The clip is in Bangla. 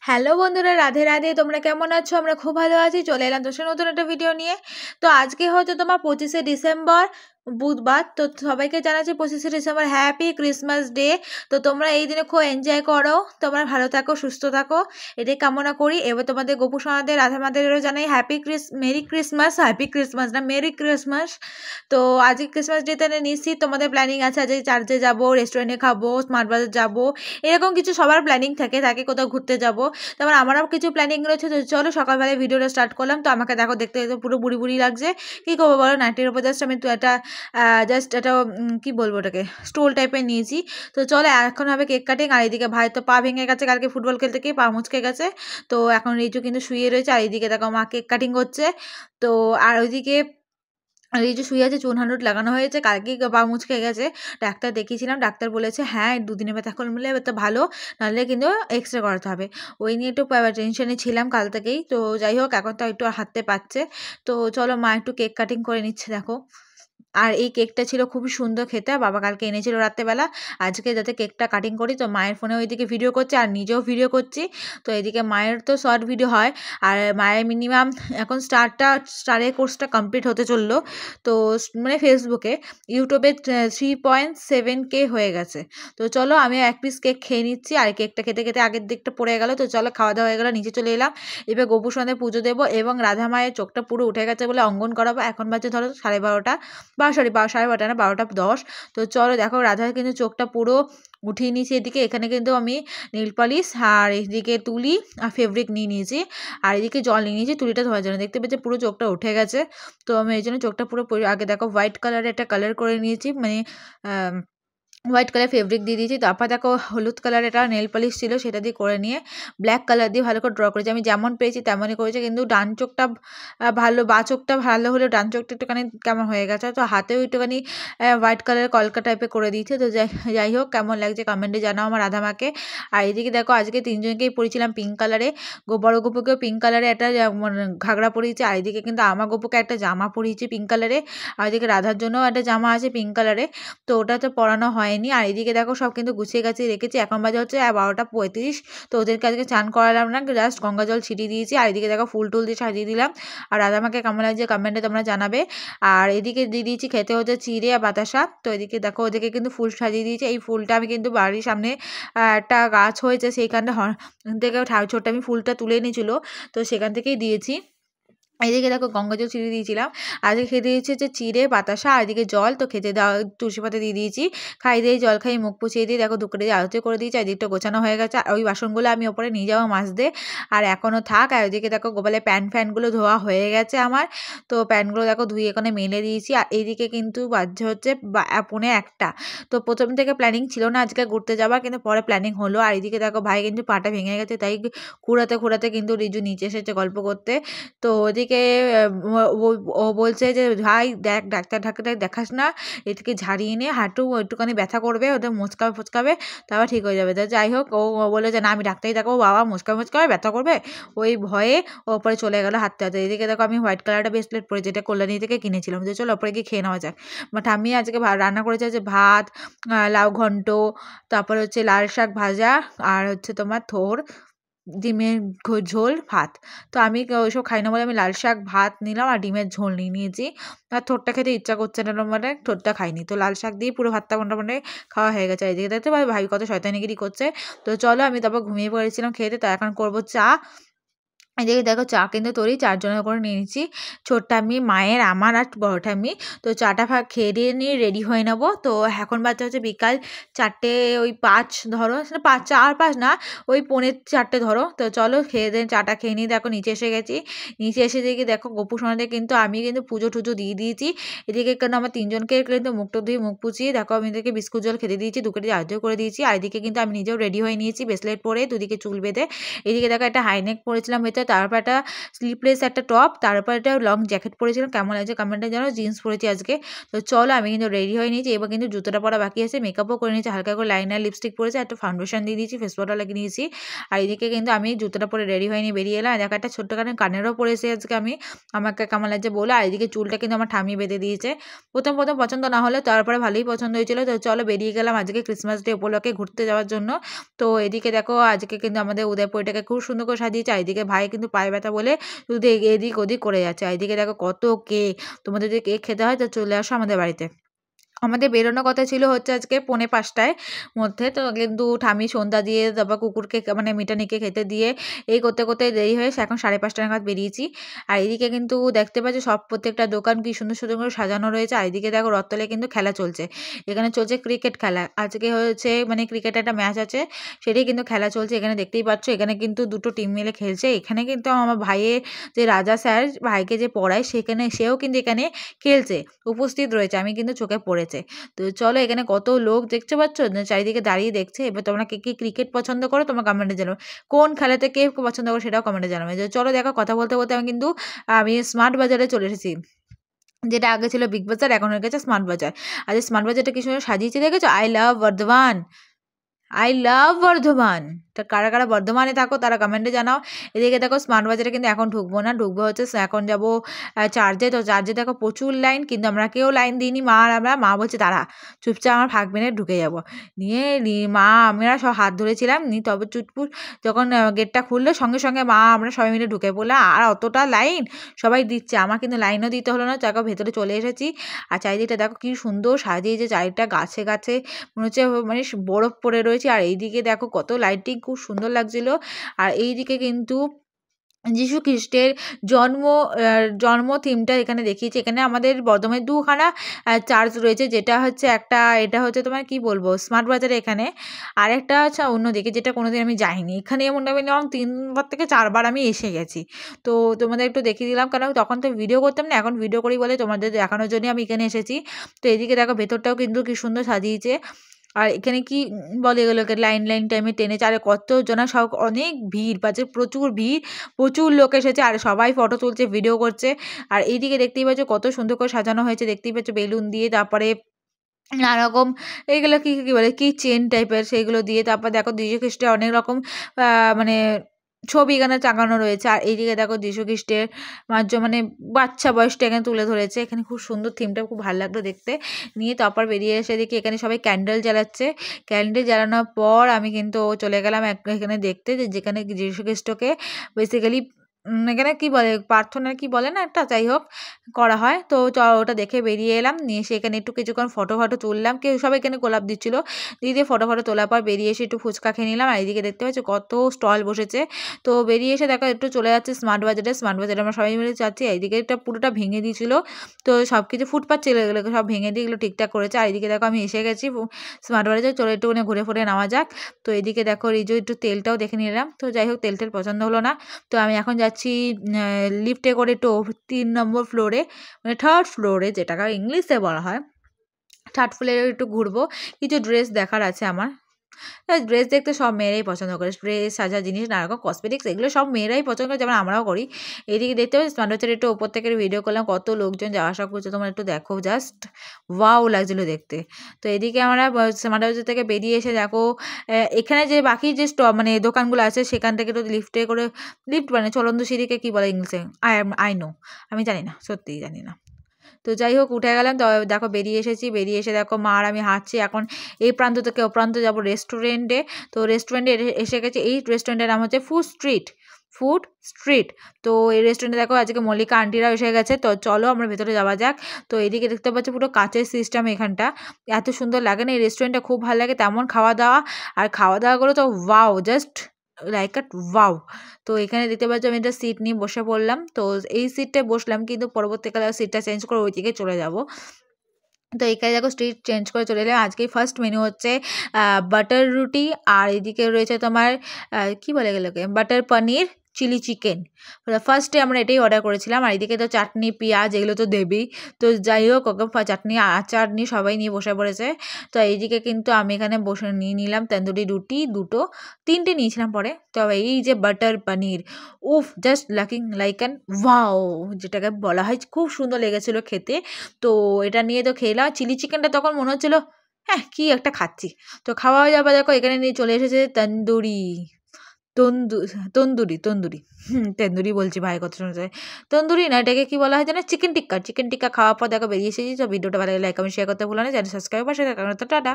হ্যালো বন্ধুরা, রাধে রাধে। তোমরা কেমন আছো? আমরা খুব ভালো আছি। চলে এলাম তোর সাথে নতুন একটা ভিডিও নিয়ে। তো আজকে হচ্ছে তোমার 25শে ডিসেম্বর, বুধবার। তো সবাইকে জানাচ্ছি 25শে ডিসেম্বর হ্যাপি ক্রিসমাস ডে। তো তোমরা এই দিনে খুব এনজয় করো, তোমরা ভালো থাকো, সুস্থ থাকো, এটাই কামনা করি। এবার তোমাদের গোপু সোনাদের, রাধা মাদেরও জানাই মেরি ক্রিসমাস। হ্যাপি ক্রিসমাস না, মেরি ক্রিসমাস। তো আজকে ক্রিসমাস ডেতে নিশ্চিত তোমাদের প্ল্যানিং আছে, আজকে চার্চে যাবো, রেস্টুরেন্টে খাবো, স্মার্ট বাজার যাবো, এরকম কিছু সবার প্ল্যানিং থাকে কোথাও ঘুরতে যাবো। তারপর আমারও কিছু প্ল্যানিং রয়েছে। তো চলো সকালবেলায় ভিডিওটা স্টার্ট করলাম। তো আমাকে দেখো, দেখতে দেখতে পুরো বুড়ি বুড়ি লাগছে। কী করবো বলো, নাইটির ওপর জাস্ট আমি তো একটা কী বলবো ওটাকে, স্টোল টাইপের নিয়েছি। তো চলো এখন হবে কেক কাটিং। আর এইদিকে ভাই তো পা ভেঙে গেছে, কালকে ফুটবল খেলতে গিয়ে পা মুচকে গেছে। তো এখন রিচু কিন্তু শুয়ে রয়েছে, আর এইদিকে দেখো মা কেক কাটিং করছে। তো আর ওইদিকে রিচু শুয়ে আছে, চুন হানুট লাগানো হয়েছে, কালকেই পা মুচকে গেছে। ডাক্তার দেখিয়েছিলাম, ডাক্তার বলেছে হ্যাঁ দুদিনের ব্যথা করলে তো ভালো, নাহলে কিন্তু এক্স রে করাতে হবে। ওই নিয়ে একটু টেনশনে ছিলাম কাল থেকেই। তো যাই হোক, এখন তো একটু হাঁটতে পারছে। তো চলো মা একটু কেক কাটিং করে নিচ্ছে দেখো। আর এই কেকটা ছিল খুবই সুন্দর খেতে, বাবা কালকে এনেছিল রাত্রেবেলা। আজকে যাতে কেকটা কাটিং করি, তো মায়ের ফোনে ওইদিকে ভিডিও করছে আর নিজেও ভিডিও করছি। তো এদিকে মায়ের তো শর্ট ভিডিও হয়, আর মায়ের মিনিমাম এখন স্টারের কোর্সটা কমপ্লিট হতে চললো। তো মানে ফেসবুকে, ইউটিউবে 3.7K হয়ে গেছে। তো চলো আমি এক পিস কেক খেয়ে নিচ্ছি, আর কেকটা খেতে খেতে আগের দিকটা পড়ে গেল। তো চলো খাওয়া দাওয়া হয়ে গেলো, নিচে চলে এলাম। এবার গোপুর সন্ধ্যে পুজো দেবো, এবং রাধা মায়ের চোখটা পুরো উঠে গেছে বলে অঙ্কন করাবো। এখন বাজে ধরো 12:30, সরি 12:30 না, 12:10। তো চলো দেখো, রাধার কিন্তু চোখটা পুরো উঠিয়ে নিয়েছি। এদিকে এখানে কিন্তু আমি নীল পলিশ আর এদিকে তুলি আর ফেব্রিক নিয়ে নিয়েছি, আর এদিকে জল নিয়ে নিয়েছি তুলিটা ধোয়ার জন্য। দেখতে পেয়েছি পুরো চোখটা উঠে গেছে। তো আমি এই জন্য চোখটা পুরো আগে দেখো হোয়াইট কালারের একটা কালার করে নিয়েছি, মানে হোয়াইট কালার ফেব্রিক দিয়ে দিয়েছি। তারপর দেখো হলুদ কালার এটা নেল পলিশ ছিল, সেটা দিয়ে করে নিয়ে ব্ল্যাক কালার দিয়ে ভালো করে ড্র করেছি। আমি যেমন পেয়েছি তেমনই করেছি, কিন্তু ডান চোখটা ভালো, বা চোখটা ভালো হলেও ডান চোখটা একটুখানি কেমন হয়ে গেছে। তো হাতেও একটুখানি হোয়াইট কালারের কলকা টাইপের করে দিয়েছে। তো যাই হোক, কেমন লাগছে কমেন্টে জানাও আমার রাধামাকে। আর এদিকে দেখো আজকে তিনজনকেই পরেছিলাম পিঙ্ক কালারে। বড় গপুকেও পিঙ্ক কালারে একটা ঘাগড়া পরিয়েছি, আর এদিকে কিন্তু আমার গপুকে একটা জামা পরিয়েছি পিঙ্ক কালারে, আর এদিকে রাধার জন্যও একটা জামা আছে পিঙ্ক কালারে। তো ওটা তো পরানো হয়নি। আর এদিকে দেখো সব কিন্তু গুছিয়ে গাছিয়ে রেখেছি। এখন বাজে হচ্ছে 12:35। তো ওদেরকে আজকে চান করালাম না, জাস্ট গঙ্গা জল ছিটিয়ে দিয়েছি। আর এদিকে দেখো ফুল টুল দিয়ে সাজিয়ে দিলাম। আর রাধামাকে কেমন লাগছে কমেন্টে তোমরা জানাবে। আর এদিকে দিয়ে দিয়েছি খেতে হচ্ছে চিড়ে আর বাতাসা। তো এদিকে দেখো ওদেরকে কিন্তু ফুল সাজিয়ে দিয়েছি। এই ফুলটা আমি কিন্তু বাড়ির সামনে একটা গাছ হয়েছে, সেইখানটা থেকে ছোট্ট আমি ফুলটা তুলে নিয়েছিল, তো সেখান থেকেই দিয়েছি। এদিকে দেখো গঙ্গা জল ছিটিয়ে দিয়েছিলাম। আজকে খেতে দিয়েছি হচ্ছে চিড়ে বাতাসা, আর এদিকে জল। তো খেতে দেওয়া তুলসী পাতা দিয়ে দিয়েছি, খাই দিয়ে জল খাই মুখ পুছিয়ে দিয়ে দেখো দুপুরে দিয়ে আরতি করে দিয়েছি। এদিকটা গোছানো হয়ে গেছে, আর ওই বাসনগুলো আমি ওপরে নিয়ে যাবো মাজতে, আর এখনও থাক। আর ওইদিকে দেখো গোপালের ফ্যানগুলো ধোয়া হয়ে গেছে আমার। তো প্যান্টগুলো দেখো ধুয়ে এখানে মেলে দিয়েছি। আর এইদিকে কিন্তু বাজছে হচ্ছে 1:45। তো প্রথম থেকে প্ল্যানিং ছিল না আজকে ঘুরতে যাবার, কিন্তু পরে প্ল্যানিং হলো। আর এদিকে দেখো ভাই কিন্তু পাটা ভেঙে গেছে, তাই ঘুরাতে ঘুরাতে কিন্তু রিজু নিচে এসেছে গল্প করতে। তো ওদিকে ও বলছে যে ভাই দেখ, ডাক্তার দেখাস না, এদিকে ঝাড়িয়ে নে, হাঁটু একটুখানি ব্যথা করবে, ওদের মোচকাবে ফোচকাবে, তারপর ঠিক হয়ে যাবে। তো যাই হোক, ও বলে যে না আমি ডাক্তারই দেখাবো, বাবা মোচকাবে ব্যথা করবে, ওই ভয়ে ও ওপরে চলে গেলো হাঁটতে হাঁটতে। এদিকে দেখো আমি হোয়াইট কালারটা ব্রেসলেট পরে, যেটা কল্যাণী থেকে কিনেছিলাম, যে চলো ওপরে গিয়ে খেয়ে নেওয়া যাক। ঠাম্মি আজকে রান্না করেছে হচ্ছে ভাত, লাউ ঘন্ট, তারপর হচ্ছে লাল শাক ভাজা, আর হচ্ছে তোমার থোর ডিমের ঝোল ভাত। তো আমি ওইসব খাই না বলে আমি লাল শাক ভাত নিলাম, আর ডিমের ঝোল নিয়ে নিয়েছি। আর থোরটা খেতে ইচ্ছা করছে না, মানে থোরটা খাইনি। তো লাল শাক দিয়ে পুরো ভাতটা মোটামুটি খাওয়া হয়ে গেছে। এদিকে দেখতে ভাই কত শয়তানিগিরি করছে। তো চলো আমি তারপর ঘুমিয়ে পড়েছিলাম খেতে। তো এখন করবো চা। এদিকে দেখো চা কিন্তু তৈরি, 4 জনের করে নিয়ে নিচ্ছি, ছোট ঠাম্মি, মায়ের, আমার আর বড় ঠাম্মি। তো চাটা খেয়ে দিয়ে নিয়ে রেডি হয়ে নেব। তো এখন বাজে হচ্ছে বিকাল 4টে ওই 5 ধরো, 5 4 5 না, ওই 3:45 ধরো। তো চলো খেয়ে দিয়ে চাটা খেয়ে নিয়ে দেখো নিচে এসে গেছি। নিচে এসে দেখি দেখো গোপু সোনাদের কিন্তু আমি কিন্তু পুজো টুজো দিয়ে দিয়েছি। এদিকে কেন আমার 3জনকে কিন্তু মুখটা ধুয়ে মুখ পুছিয়ে দেখো আমি এদেরকে বিস্কুট জল খেতে দিয়েছি, দুপুরে আর্য করে দিয়েছি। আর এদিকে কিন্তু আমি নিজেও রেডি হয়ে নিয়েছি, ব্রেসলেট পরে, দুদিকে চুল বেঁধে। এদিকে দেখো একটা হাইনেক পরেছিলাম ভেতরে, তারপর একটা স্লিপলেস একটা টপ, তারপর একটা লং জ্যাকেট পরেছিলাম। কেমন লাগছে কমেন্টে জানাও। জিন্স পরেছি আজকে। তো চলো আমি কিন্তু রেডি হয়ে নিয়েছি, এবার কিন্তু জুতোটা পরা বাকি আছে। মেকআপও করে নিয়েছি, হালকা করে লাইনার লিপস্টিক পরেছি, একটা ফাউন্ডেশন দিয়ে দিয়েছি, ফেস ওয়াটার লাগিয়ে নিয়েছি। আর এদিকে কিন্তু আমি জুতোটা পরে রেডি হয়ে নিয়ে বেরিয়ে এলাম। দেখো একটা ছোট্ট কানেরও পরেছি আজকে আমি, আমাকে কেমন লাগছে বলো। আর এদিকে চুলটা কিন্তু আমার ঠামি বেঁধে দিয়েছে। প্রথম পছন্দ না হলে তারপরে ভালোই পছন্দ হয়েছিল। তো চলো বেরিয়ে গেলাম আজকে ক্রিসমাস ডে উপলক্ষে ঘুরতে যাওয়ার জন্য। তো এদিকে দেখো আজকে কিন্তু আমাদের উদয়পুরটাকে খুব সুন্দর করে সাজিয়েছে। এদিকে ভাই কিন্তু পায়ে ব্যথা বলে শুধু এদিক ওদিক করে যাচ্ছে। এদিকে দেখো কত কেক, তোমাদের যদি কেক খেতে হয় তো চলে আসো আমাদের বাড়িতে। আমাদের বেরোনোর কথা ছিল হচ্ছে আজকে 4:45টার মধ্যে, তো কিন্তু ঠামি সন্ধ্যা দিয়ে তারপর কুকুরকে মানে মিটানিকে খেতে দিয়ে এই করতে করতে দেরি হয়ে এখন 5:30 নাগাদ বেরিয়েছি। আর এদিকে কিন্তু দেখতে পাচ্ছি সব প্রত্যেকটা দোকান কি সুন্দর সুন্দর করে সাজানো রয়েছে। আর এদিকে দেখো রথতলে কিন্তু খেলা চলছে, এখানে চলছে ক্রিকেট খেলা। আজকে হচ্ছে মানে ক্রিকেটের একটা ম্যাচ আছে, সেটাই কিন্তু খেলা চলছে। এখানে দেখতেই পাচ্ছ এখানে কিন্তু দুটো টিম মিলে খেলছে। এখানে কিন্তু আমার ভাইয়ের যে রাজা স্যার ভাইকে যে পড়ায় সেখানে সেও কিন্তু এখানে খেলছে, উপস্থিত রয়েছে, আমি কিন্তু চোখে পড়েছে। তো চলো এখানে কত লোক দেখতে পাচ্ছ, চারিদিকে দাঁড়িয়ে দেখছে। এবার তোমরা কে কি ক্রিকেট পছন্দ করো তোমার কমেন্টে জানাবে, কোন খেলাতে কে পছন্দ করো সেটাও কমেন্টে জানাবে। চলো দেখো কথা বলতে বলতে আমি স্মার্ট বাজারে চলে এসেছি, যেটা আগে ছিল বিগ বাজার, এখন হয়ে গেছে স্মার্ট বাজার। আর এই স্মার্ট বাজারটা কি সুন্দর সাজিয়েছে দেখেছো, I love Bardhaman, I love Bardhaman. তা কারা কারা বর্ধমানে থাকো তারা কমেন্টে জানাও। এদিকে দেখো স্মার্ট বাজারে কিন্তু এখন ঢুকবো না, ঢুকবো হচ্ছে এখন যাবো চার্জে। তো চার্জে দেখো প্রচুর লাইন, কিন্তু আমরা কেউ লাইন দিইনি। মা বলছে তারা চুপচাপ আমার ফাঁক মেরে ঢুকে যাবো। মা আমরা সব হাত ধরেছিলাম তবে চুটপুট যখন গেটটা খুললো সঙ্গে সঙ্গে আমরা সবাই মিলে ঢুকে পড়লাম। আর অতটা লাইন সবাই দিচ্ছে, আমার কিন্তু লাইনও দিতে হলো না, দেখো ভেতরে চলে এসেছি। আর চারিদিকটা দেখো কি সুন্দর সাজিয়েছে, চারিদিকটা গাছে গাছে মনে হচ্ছে মানে বরফ পড়ে রয়েছে। আর এইদিকে দেখো কত লাইটিং, খুব সুন্দর লাগছিল। আর এইদিকে কিন্তু যীশু খ্রিস্টের জন্ম থিমটা এখানে দেখিয়েছে। এখানে আমাদের বর্ধমানে দুখানা চার্চ রয়েছে, যেটা হচ্ছে এটা হচ্ছে তোমার কি বলবো স্মার্ট বাজারে এখানে, আর একটা হচ্ছে অন্যদিকে যেটা কোনোদিন আমি যাইনি। এখানে মোটামুটি 3বার থেকে 4বার আমি এসে গেছি। তো তোমাদের একটু দেখিয়ে দিলাম, কারণ তখন তো ভিডিও করতাম না, এখন ভিডিও করি বলে তোমাদের দেখানোর জন্য আমি এখানে এসেছি। তো এদিকে দেখো ভেতরটাও কিন্তু কি সুন্দর সাজিয়েছে। আর এখানে কি বলে এগুলোকে লাইন টাইমে টেনেছে। আর কতজনা সব অনেক ভিড় পাচ্ছে, প্রচুর ভিড়, প্রচুর লোক এসেছে আর সবাই ফটো তুলছে, ভিডিও করছে। আর এইদিকে দেখতেই পাচ্ছ কত সুন্দর করে সাজানো হয়েছে, দেখতেই পাচ্ছ বেলুন দিয়ে, তারপরে নানারকম এইগুলো কি বলে কি চেন টাইপের সেইগুলো দিয়ে। তারপর দেখো যীশু খ্রিস্টের অনেক রকম মানে ছবি এখানে টাঙানো রয়েছে। আর এইদিকে দেখো যীশু খ্রিস্টের মানে বাচ্চা বয়সটা এখানে তুলে ধরেছে। এখানে খুব সুন্দর থিমটা, খুব ভালো লাগলো দেখতে। নিয়ে তারপর বেরিয়ে এসে দেখি এখানে সবাই ক্যান্ডেল জ্বালাচ্ছে। ক্যান্ডেল জ্বালানোর পর আমি কিন্তু চলে গেলাম এখানে দেখতে, যেখানে যীশু খ্রিস্টকে বেসিক্যালি এখানে কি বলে প্রার্থনা কি বলে না একটা, যাই হোক করা হয়। তো ওটা দেখে বেরিয়ে এলাম, নিয়ে এসে এখানে একটু কিছুক্ষণ ফটো তুললাম। সবাই এখানে গোলাপ দিচ্ছিল, দিয়ে ফটো তোলার পর বেরিয়ে এসে একটু ফুচকা খেয়ে নিলাম। আর এদিকে দেখতে পাচ্ছি কত স্টল বসেছে। তো বেরিয়ে এসে দেখো একটু চলে যাচ্ছে স্মার্ট বাজারে। স্মার্ট বাজারে আমরা সবাই মিলে যাচ্ছি। এইদিকে এটা পুরোটা ভেঙে দিয়েছিল, তো সব কিছু ফুটপাত ছেলে এগুলো সব ভেঙে দিয়ে এগুলো ঠিকঠাক করেছে। আর এদিকে দেখো আমি এসে গেছি স্মার্ট বাজারে, চলো একটুখানি ঘুরে ফুরে নেওয়া যাক। তো এদিকে দেখো এই যে একটু তেলটাও দেখে নিলাম। তো যাই হোক তেল পছন্দ হলো না। তো আমি এখন যাচ্ছি লিফটে করে একটু 3 নম্বর ফ্লোরে, মানে 3rd ফ্লোরে যেটাকে ইংলিশে বলা হয়। 3rd ফ্লোরে একটু ঘুরবো, কিছু ড্রেস দেখার আছে আমার। ড্রেস দেখতে সব মেয়েরাই পছন্দ করে, ড্রেস সাজা জিনিস নানারকম কসমেটিক্স এগুলো সব মেয়েরাই পছন্দ করে, যেমন আমরাও করি। এইদিকে দেখতে পাচ্ছি স্মার্ট বাজারে একটু ওপর থেকে ভিডিও করলাম, কত লোকজন যাওয়া আসা করছে, তোমরা একটু দেখো, জাস্ট ওয়াও লাগছিলো দেখতে। তো এদিকে আমরা স্মার্ট বাজার থেকে বেরিয়ে এসে দেখো এখানে যে বাকি যে মানে দোকানগুলো আছে সেখান থেকে একটু লিফটে করে, লিফট মানে চলন্ত সিঁড়িকে কি বলে ইংলিশে, আই নো, আমি জানি না, সত্যিই জানি না। তো যাই হোক উঠে গেলাম। তো দেখো বেরিয়ে এসেছি, বেরিয়ে এসে দেখো মা আর আমি হাঁটছি এখন এই প্রান্ত থেকে ও প্রান্ত যাবো রেস্টুরেন্টে। তো রেস্টুরেন্টে এসে গেছে, এই রেস্টুরেন্টের নাম হচ্ছে ফুড স্ট্রিট। তো এই রেস্টুরেন্টে দেখো আজকে মল্লিকা আন্টিরাও এসে গেছে। তো চলো আমরা ভেতরে যাওয়া যাক। তো এদিকে দেখতে পাচ্ছি পুরো কাচের সিস্টেম, এখানটা এত সুন্দর লাগে না, এই রেস্টুরেন্টটা খুব ভালো লাগে। তেমন খাওয়া দাওয়াগুলো তো ওয়াও, জাস্ট লাইক আ ওয়াও। তো এখানে দেখতে পাচ্ছি আমি একটা সিট নিয়ে বসে পড়লাম। তো এই সিটটায় বসলাম, কিন্তু পরবর্তীকালে সিটটা চেঞ্জ করে ওই দিকে চলে যাব। তো এখানে দেখো স্ট্রিট চেঞ্জ করে চলে এলাম। আজকে ফার্স্ট মেনু হচ্ছে বাটার রুটি, আর এদিকে রয়েছে তোমার কি বলে গেলোকে বাটার পনির, চিলি চিকেন। ফার্স্টে আমরা এটাই অর্ডার করেছিলাম। আর এদিকে তো চাটনি পেঁয়াজ এগুলো তো দেবেই। তো যাই হোক ওকে চাটনি আচার নিয়ে সবাই নিয়ে বসে পড়েছে। তো এইদিকে কিন্তু আমি এখানে বসে নিয়ে নিলাম তন্দুরি রুটি দুটো, 3টে নিয়েছিলাম পরে। তো এই যে বাটার পনির, উফ জাস্ট লাইক অ্যান ওয়াও, যেটাকে বলা হয়, খুব সুন্দর লেগেছিলো খেতে। তো এটা নিয়ে তো খেলাম। চিলি চিকেনটা তখন মনে হচ্ছিলো হ্যাঁ কী একটা খাচ্ছি। তো খাওয়া যাওয়া দেখো এখানে নিয়ে চলে এসেছে তন্দুরি, তন্দুরি তন্দুরি তন্দুরি বলছি ভাই কত শুনতে, তন্দুরি না এটাকে কি বলা হয় জানো, চিকেন টিক্কা। চিকেন টিক্কা খাওয়ার পর দেখো বেরিয়ে এসেছি। তো ভিডিওটা ভালো লাগলে লাইক কমেন্ট শেয়ার করতে ভুলো না, চ্যানেল সাবস্ক্রাইব করে সেটা কারণ টাটা।